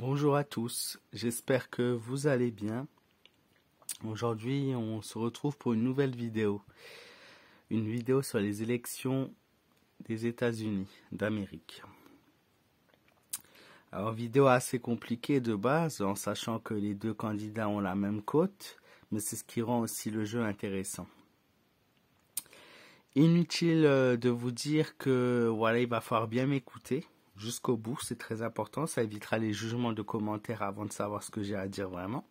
Bonjour à tous, j'espère que vous allez bien. Aujourd'hui, on se retrouve pour une nouvelle vidéo. Une vidéo sur les élections des États-Unis d'Amérique. Alors, vidéo assez compliquée de base, en sachant que les deux candidats ont la même cote, mais c'est ce qui rend aussi le jeu intéressant. Inutile de vous dire que voilà, il va falloir bien m'écouter jusqu'au bout, c'est très important, ça évitera les jugements de commentaires avant de savoir ce que j'ai à dire vraiment.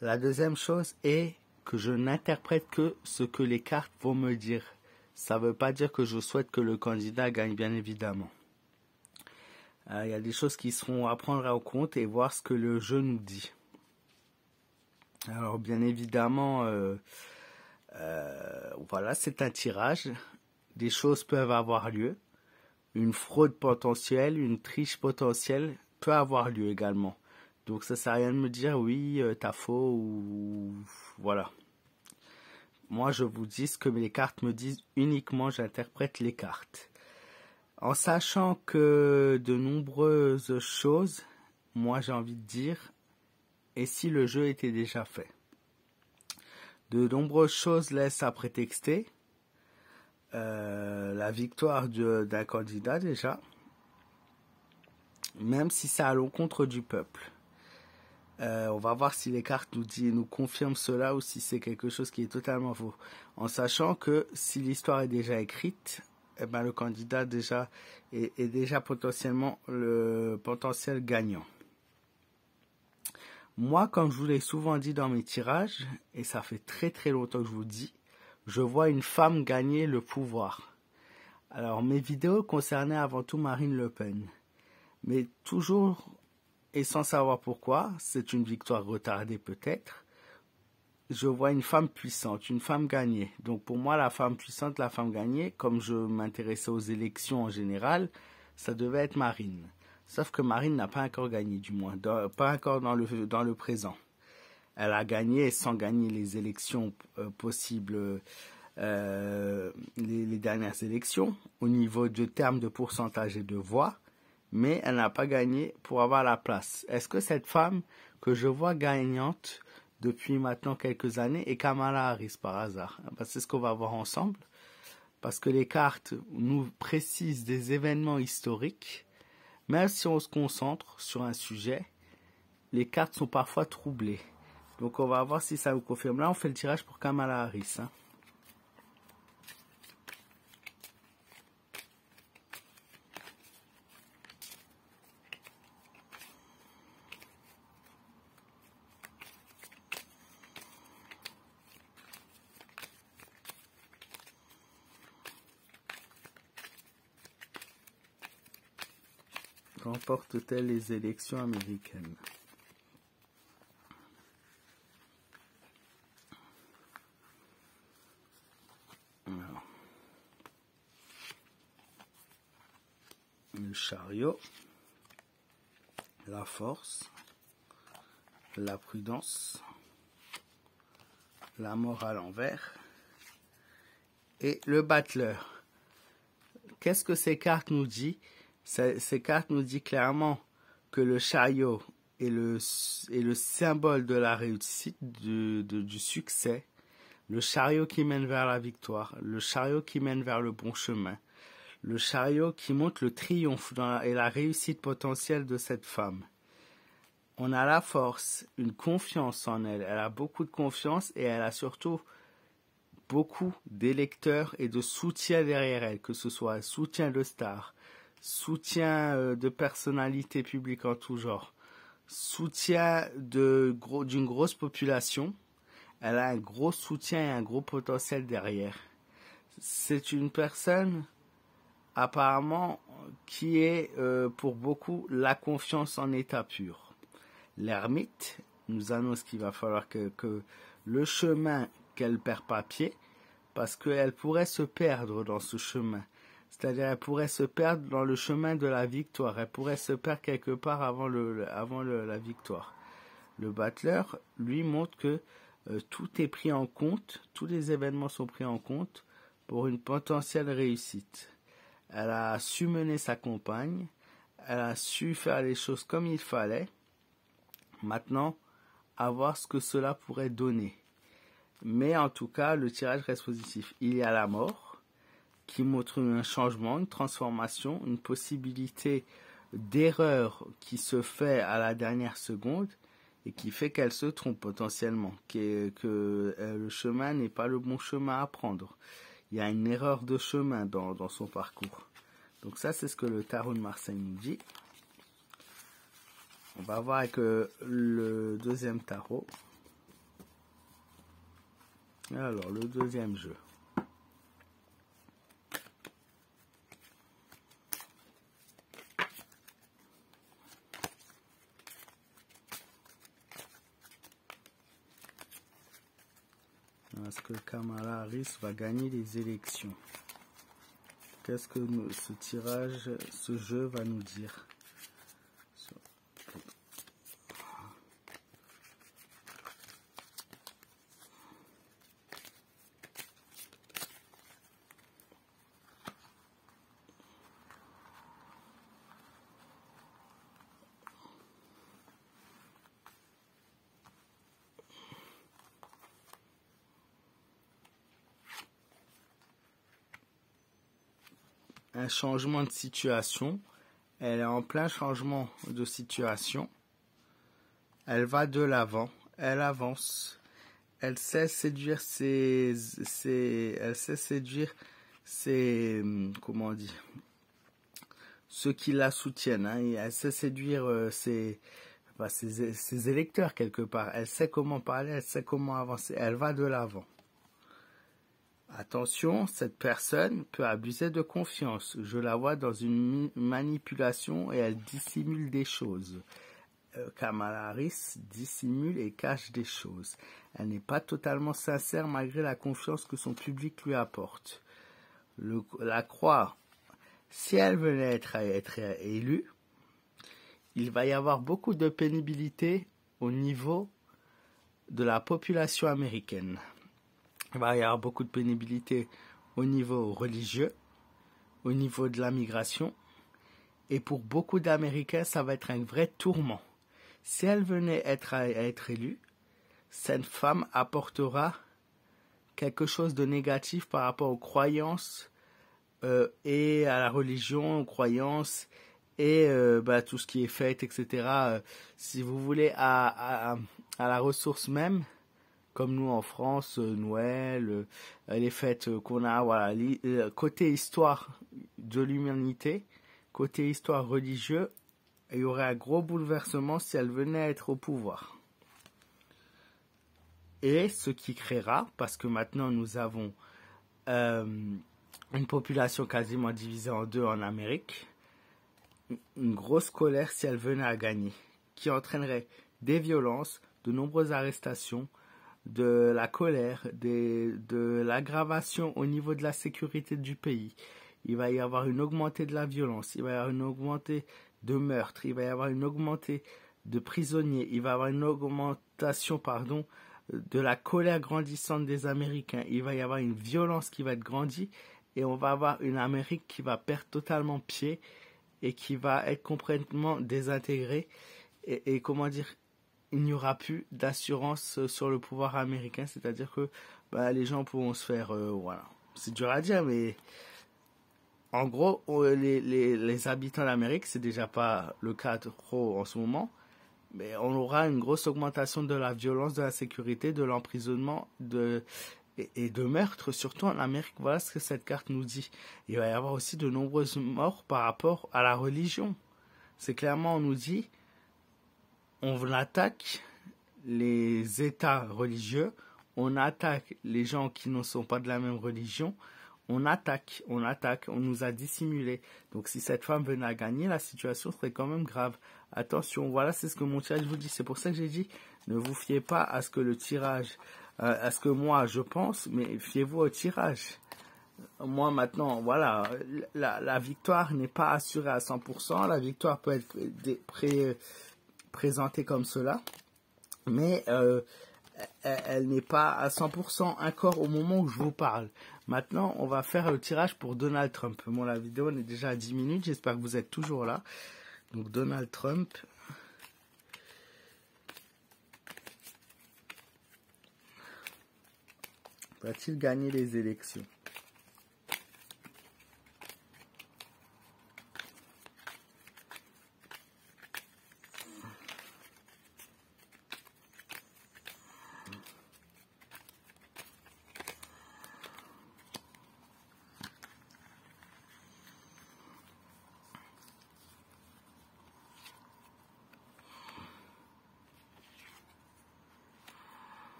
La deuxième chose est que je n'interprète que ce que les cartes vont me dire. Ça ne veut pas dire que je souhaite que le candidat gagne, bien évidemment. Il y a des choses qui seront à prendre en compte et voir ce que le jeu nous dit. Alors, bien évidemment, voilà, c'est un tirage. Des choses peuvent avoir lieu. Une fraude potentielle, une triche potentielle peut avoir lieu également. Donc ça sert à rien de me dire oui, t'as faux ou voilà. Moi je vous dis ce que les cartes me disent uniquement, j'interprète les cartes. En sachant que de nombreuses choses, moi j'ai envie de dire, et si le jeu était déjà fait? De nombreuses choses laissent à prétexter. La victoire d'un candidat déjà, même si c'est à l'encontre du peuple. On va voir si les cartes nous confirment cela ou si c'est quelque chose qui est totalement faux. En sachant que si l'histoire est déjà écrite, eh ben le candidat déjà est déjà potentiellement le potentiel gagnant. Moi, comme je vous l'ai souvent dit dans mes tirages, et ça fait très très longtemps que je vous le dis, je vois une femme gagner le pouvoir. Alors mes vidéos concernaient avant tout Marine Le Pen. Mais toujours, et sans savoir pourquoi, c'est une victoire retardée peut-être, je vois une femme puissante, une femme gagnée. Donc pour moi, la femme puissante, la femme gagnée, comme je m'intéressais aux élections en général, ça devait être Marine. Sauf que Marine n'a pas encore gagné, du moins, pas encore dans le présent. Elle a gagné sans gagner les élections possibles, les dernières élections, au niveau de termes de pourcentage et de voix, mais elle n'a pas gagné pour avoir la place. Est-ce que cette femme que je vois gagnante depuis maintenant quelques années est Kamala Harris par hasard? C'est ce qu'on va voir ensemble, parce que les cartes nous précisent des événements historiques. Même si on se concentre sur un sujet, les cartes sont parfois troublées. Donc on va voir si ça vous confirme. Là, on fait le tirage pour Kamala Harris. Remporte-t-elle les élections américaines? Alors, le chariot, la force, la prudence, la mort à l'envers et le battleur. Qu'est-ce que ces cartes nous disent? Ces cartes nous disent clairement que le chariot est le symbole de la réussite, du succès, le chariot qui mène vers la victoire, le chariot qui mène vers le bon chemin, le chariot qui montre le triomphe et la réussite potentielle de cette femme. On a la force, une confiance en elle, elle a beaucoup de confiance et elle a surtout beaucoup d'électeurs et de soutien derrière elle, que ce soit soutien de stars, soutien de personnalités publiques en tout genre, soutien d'une grosse population. Elle a un gros soutien et un gros potentiel derrière. C'est une personne apparemment qui est pour beaucoup la confiance en état pur. L'ermite nous annonce qu'il va falloir que le chemin qu'elle perd pas pied, parce qu'elle pourrait se perdre dans ce chemin. C'est-à-dire elle pourrait se perdre dans le chemin de la victoire. Elle pourrait se perdre quelque part avant la victoire. Le battleur, lui, montre que tout est pris en compte, tous les événements sont pris en compte pour une potentielle réussite. Elle a su mener sa campagne, Elle a su faire les choses comme il fallait. Maintenant, à voir ce que cela pourrait donner. Mais en tout cas, le tirage reste positif. Il y a la mort, qui montre un changement, une transformation, une possibilité d'erreur qui se fait à la dernière seconde et qui fait qu'elle se trompe potentiellement, que le chemin n'est pas le bon chemin à prendre. Il y a une erreur de chemin dans son parcours. Donc ça, c'est ce que le tarot de Marseille nous dit. On va voir avec le deuxième tarot. Alors, le deuxième jeu. Est-ce que Kamala Harris va gagner les élections? Qu'est-ce que ce tirage, ce jeu va nous dire? Un changement de situation. Elle est en plein changement de situation. Elle va de l'avant. Elle avance. Elle sait séduire comment on dit, ceux qui la soutiennent. Hein. Elle sait séduire ses électeurs quelque part. Elle sait comment parler. Elle sait comment avancer. Elle va de l'avant. Attention, cette personne peut abuser de confiance. Je la vois dans une manipulation et elle dissimule des choses. Kamala Harris dissimule et cache des choses. Elle n'est pas totalement sincère malgré la confiance que son public lui apporte. La croix, si elle venait être élue, il va y avoir beaucoup de pénibilité au niveau de la population américaine. Il va y avoir beaucoup de pénibilité au niveau religieux, au niveau de la migration. Et pour beaucoup d'Américains, ça va être un vrai tourment. Si elle venait à être élue, cette femme apportera quelque chose de négatif par rapport aux croyances et à la religion, aux croyances et tout ce qui est fête, etc. Si vous voulez, à la ressource même, comme nous en France, Noël, les fêtes qu'on a, voilà, côté histoire de l'humanité, côté histoire religieux, il y aurait un gros bouleversement si elle venait à être au pouvoir. Et ce qui créera, parce que maintenant nous avons une population quasiment divisée en deux en Amérique, une grosse colère si elle venait à gagner, qui entraînerait des violences, de nombreuses arrestations, de la colère, de l'aggravation au niveau de la sécurité du pays. Il va y avoir une augmentée de la violence, il va y avoir une augmentée de meurtres, il va y avoir une augmentée de prisonniers, il va y avoir une augmentation, de la colère grandissante des Américains, il va y avoir une violence qui va être grandie et on va avoir une Amérique qui va perdre totalement pied et qui va être complètement désintégrée et comment dire, il n'y aura plus d'assurance sur le pouvoir américain, c'est-à-dire que les gens pourront se faire, voilà, c'est dur à dire, mais en gros, les habitants d'Amérique, c'est déjà pas le cas trop en ce moment, mais on aura une grosse augmentation de la violence, de la sécurité, de l'emprisonnement, et de meurtres, surtout en Amérique. Voilà ce que cette carte nous dit. Il va y avoir aussi de nombreuses morts par rapport à la religion. C'est clairement, on nous dit, on attaque les États religieux, on attaque les gens qui ne sont pas de la même religion, on attaque, on nous a dissimulé. Donc si cette femme venait à gagner, la situation serait quand même grave. Attention, voilà, c'est ce que mon tirage vous dit. C'est pour ça que j'ai dit, ne vous fiez pas à ce que le tirage, à ce que moi je pense, mais fiez-vous au tirage. Moi maintenant, voilà, la victoire n'est pas assurée à 100%, la victoire peut être présentée comme cela, mais elle n'est pas à 100% encore au moment où je vous parle. Maintenant, on va faire le tirage pour Donald Trump. Bon, la vidéo est déjà à 10 minutes, j'espère que vous êtes toujours là. Donc Donald Trump va-t-il gagner les élections?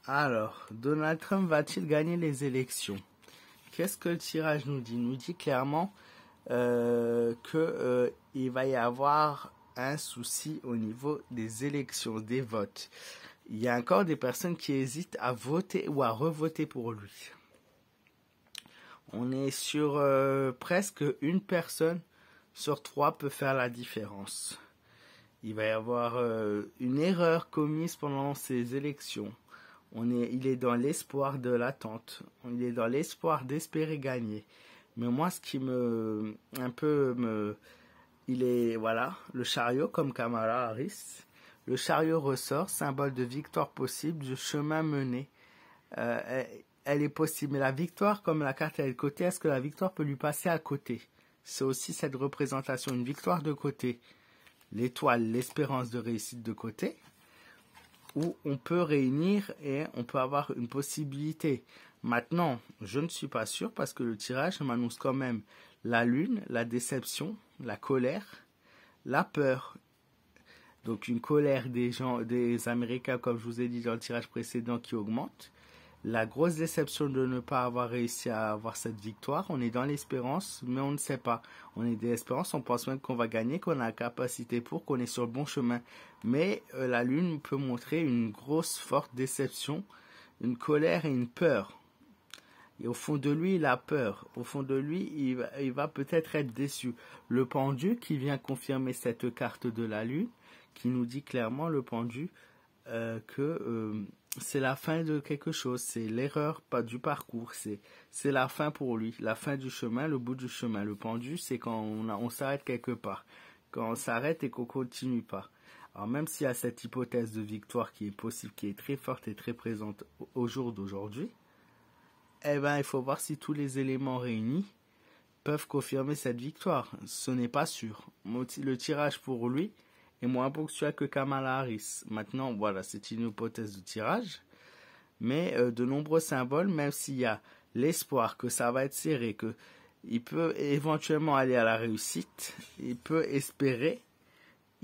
Alors, Donald Trump va-t-il gagner les élections? Qu'est-ce que le tirage nous dit? Il nous dit clairement qu'il va y avoir un souci au niveau des élections, des votes. Il y a encore des personnes qui hésitent à voter ou à revoter pour lui. On est sur presque une personne sur 3 peut faire la différence. Il va y avoir une erreur commise pendant ces élections. Il est dans l'espoir de l'attente. Il est dans l'espoir d'espérer gagner. Mais moi, ce qui il est, voilà, le chariot comme Kamala Harris. Le chariot ressort, symbole de victoire possible, de chemin mené. Elle est possible. Mais la victoire, comme la carte est de côté, est-ce que la victoire peut lui passer à côté? C'est aussi cette représentation, une victoire de côté. L'étoile, l'espérance de réussite de côté. Où on peut réunir et on peut avoir une possibilité. Maintenant, je ne suis pas sûr parce que le tirage m'annonce quand même la lune, la déception, la colère, la peur. Donc une colère des Américains, comme je vous ai dit dans le tirage précédent, qui augmente. La grosse déception de ne pas avoir réussi à avoir cette victoire. On est dans l'espérance, mais on ne sait pas. On est dans l'espérance, on pense même qu'on va gagner, qu'on a la capacité pour, qu'on est sur le bon chemin. Mais la lune peut montrer une grosse, forte déception, une colère et une peur. Et au fond de lui, il a peur. Au fond de lui, il va peut-être être déçu. Le pendu qui vient confirmer cette carte de la lune, qui nous dit clairement, le pendu, que c'est la fin de quelque chose, c'est l'erreur pas du parcours, c'est la fin pour lui, la fin du chemin, le bout du chemin. Le pendu, c'est quand on s'arrête quelque part, quand on s'arrête et qu'on continue pas. Alors même s'il y a cette hypothèse de victoire qui est possible, qui est très forte et très présente au jour d'aujourd'hui, eh ben il faut voir si tous les éléments réunis peuvent confirmer cette victoire. Ce n'est pas sûr. Le tirage pour lui est moins ponctuel que Kamala Harris. Maintenant, voilà, c'est une hypothèse de tirage. Mais de nombreux symboles, même s'il y a l'espoir que ça va être serré, qu'il peut éventuellement aller à la réussite, il peut espérer,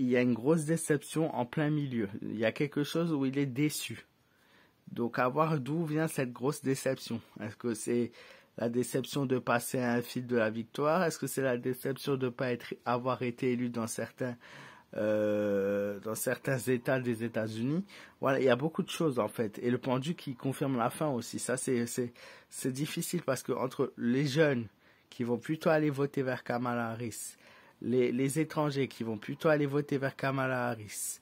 il y a une grosse déception en plein milieu. Il y a quelque chose où il est déçu. Donc, à voir d'où vient cette grosse déception. Est-ce que c'est la déception de passer à un fil de la victoire? Est-ce que c'est la déception de ne pas avoir été élu dans certains États des États-Unis? Voilà, il y a beaucoup de choses en fait. Et le pendu qui confirme la fin aussi. Ça, c'est difficile parce que entre les jeunes qui vont plutôt aller voter vers Kamala Harris, les étrangers qui vont plutôt aller voter vers Kamala Harris,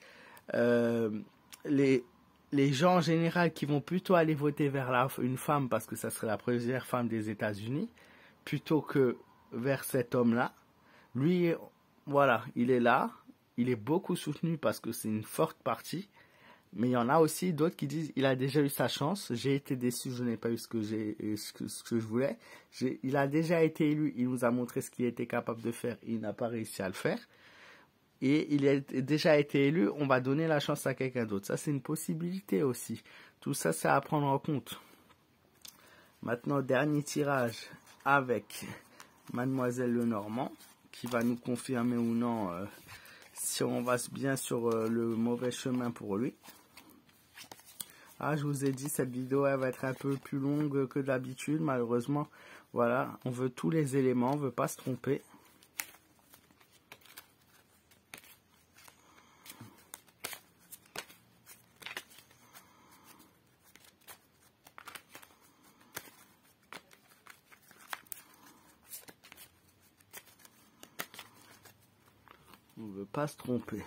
les gens en général qui vont plutôt aller voter vers une femme parce que ça serait la première femme des États-Unis, plutôt que vers cet homme-là. Lui, voilà, il est là, il est beaucoup soutenu parce que c'est une forte partie, mais il y en a aussi d'autres qui disent il a déjà eu sa chance, j'ai été déçu, je n'ai pas eu ce que je voulais, il a déjà été élu, il nous a montré ce qu'il était capable de faire, il n'a pas réussi à le faire. Et il a déjà été élu, on va donner la chance à quelqu'un d'autre. Ça, c'est une possibilité aussi. Tout ça, c'est à prendre en compte. Maintenant, dernier tirage avec Mademoiselle Lenormand, qui va nous confirmer ou non si on va bien sur le mauvais chemin pour lui. Ah, je vous ai dit, cette vidéo, elle va être un peu plus longue que d'habitude, malheureusement. Voilà, on veut tous les éléments, on ne veut pas se tromper. On ne veut pas se tromper.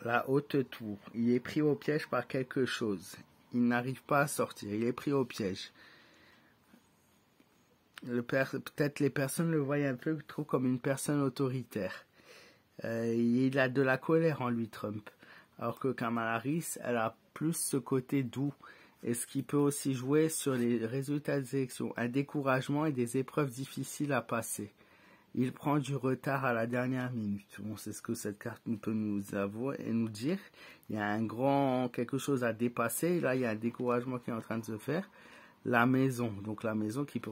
la haute tour. Il est pris au piège par quelque chose. Il n'arrive pas à sortir. Il est pris au piège. Peut-être les personnes le voient un peu trop comme une personne autoritaire. Il a de la colère en lui, Trump. Alors que Kamala Harris, elle a plus ce côté doux. Et ce qui peut aussi jouer sur les résultats des élections. Un découragement et des épreuves difficiles à passer. Il prend du retard à la dernière minute. Bon, c'est ce que cette carte peut nous avouer et nous dire. Il y a quelque chose à dépasser. Là, il y a un découragement qui est en train de se faire. La maison. Donc, la maison qui peut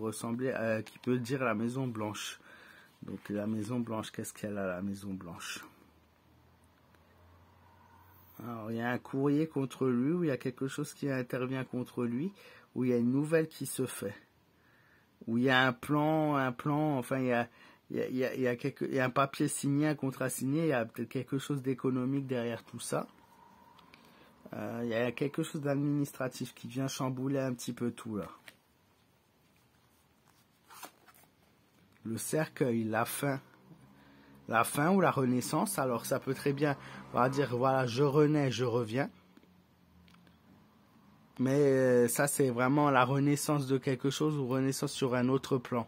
qui peut dire la maison blanche. Donc, la maison blanche, qu'est-ce qu'elle a, la maison blanche? Alors, il y a un courrier contre lui, où il y a quelque chose qui intervient contre lui, où il y a une nouvelle qui se fait. Où il y a un plan, enfin, il y a un papier signé, un contrat signé, il y a peut-être quelque chose d'économique derrière tout ça. Il y a quelque chose d'administratif qui vient chambouler un petit peu tout là. Le cercueil, la fin ou la renaissance. Alors ça peut très bien, on va dire voilà, je renais, je reviens. Mais ça c'est vraiment la renaissance de quelque chose ou renaissance sur un autre plan.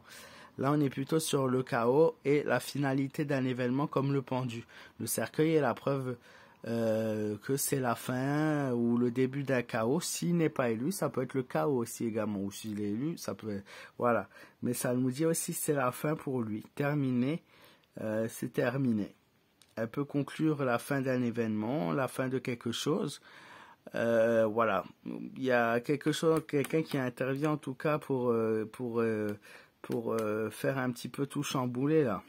Là on est plutôt sur le chaos et la finalité d'un événement comme le pendu. Le cercueil est la preuve que c'est la fin ou le début d'un chaos. S'il n'est pas élu, ça peut être le chaos aussi également. Ou s'il est élu, ça peut être... Voilà. Mais ça nous dit aussi que c'est la fin pour lui. Terminé, c'est terminé. Elle peut conclure la fin d'un événement, la fin de quelque chose. Voilà. Il y a quelqu'un qui intervient en tout cas pour faire un petit peu tout chambouler là.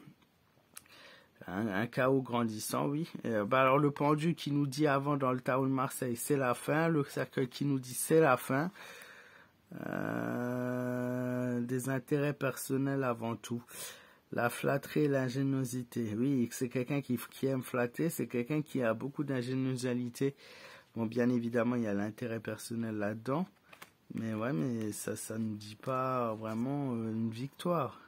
Un chaos grandissant, oui. Alors le pendu qui nous dit avant dans le tarot de Marseille, c'est la fin. Le cercueil qui nous dit c'est la fin. Des intérêts personnels avant tout. La flatterie et l'ingéniosité. Oui, c'est quelqu'un qui aime flatter, c'est quelqu'un qui a beaucoup d'ingéniosité. Bon, bien évidemment, il y a l'intérêt personnel là-dedans. Mais ouais, mais ça ne nous dit pas vraiment une victoire.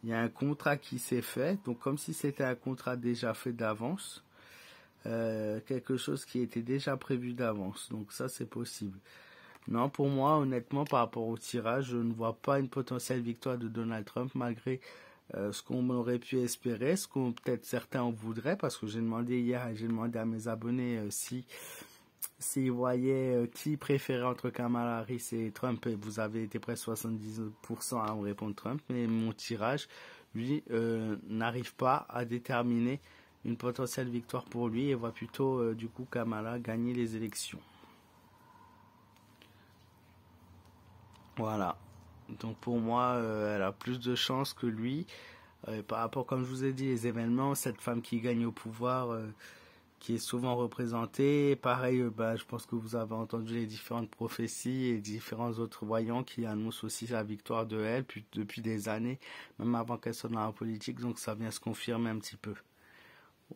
Il y a un contrat qui s'est fait, donc comme si c'était un contrat déjà fait d'avance, quelque chose qui était déjà prévu d'avance, donc ça c'est possible. Non, pour moi, honnêtement, par rapport au tirage, je ne vois pas une potentielle victoire de Donald Trump, malgré ce qu'on aurait pu espérer, ce qu'on peut-être certains en voudraient, parce que j'ai demandé hier, j'ai demandé à mes abonnés s'ils voyaient qui préférait entre Kamala Harris et Trump, et vous avez été près de 70% à me répondre Trump, mais mon tirage, lui, n'arrive pas à déterminer une potentielle victoire pour lui et voit plutôt, du coup, Kamala gagner les élections. Voilà. Donc pour moi, elle a plus de chances que lui. Par rapport, comme je vous ai dit, les événements, cette femme qui gagne au pouvoir... qui est souvent représentée. Pareil, je pense que vous avez entendu les différentes prophéties et différents autres voyants qui annoncent aussi la victoire de elle depuis des années, même avant qu'elle soit dans la politique, donc ça vient se confirmer un petit peu.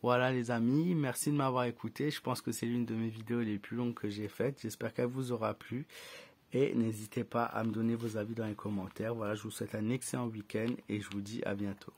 Voilà les amis, merci de m'avoir écouté. Je pense que c'est l'une de mes vidéos les plus longues que j'ai faites. J'espère qu'elle vous aura plu. Et n'hésitez pas à me donner vos avis dans les commentaires. Voilà, je vous souhaite un excellent week-end et je vous dis à bientôt.